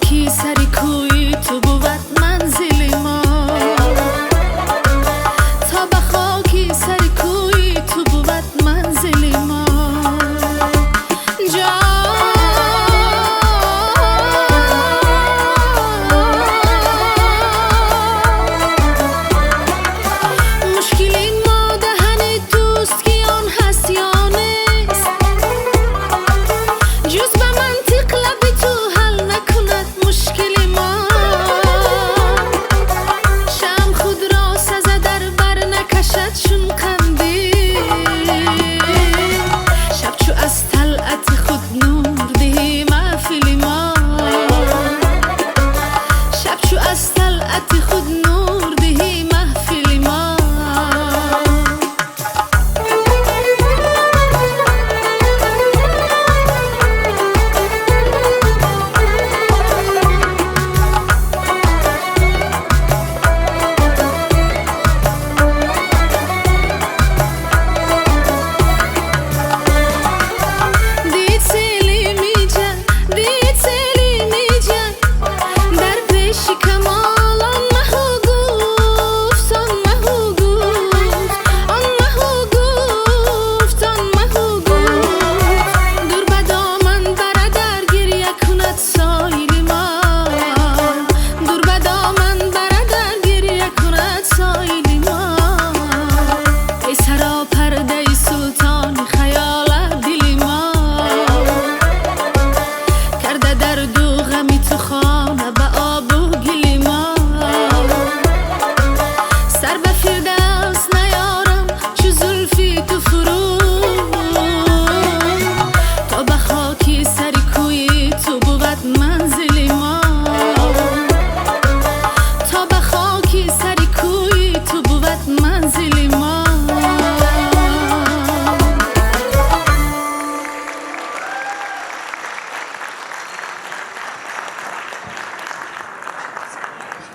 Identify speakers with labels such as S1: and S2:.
S1: خاکی سری کوی تو بود منزل ما تا به خاکی سری کوی تو بود منزل ما مشکلی ما دهن دوست که آن هست یا نیست جز به منطق لبی تو حل نکند مشکل ما شم خود را سزه در بر نکشد چون قندیل شب چو از طلعت خود نور دهی محفل ما شب چو از طلعت خود نور دهی محفل ما در دو غمی تو خانه به آب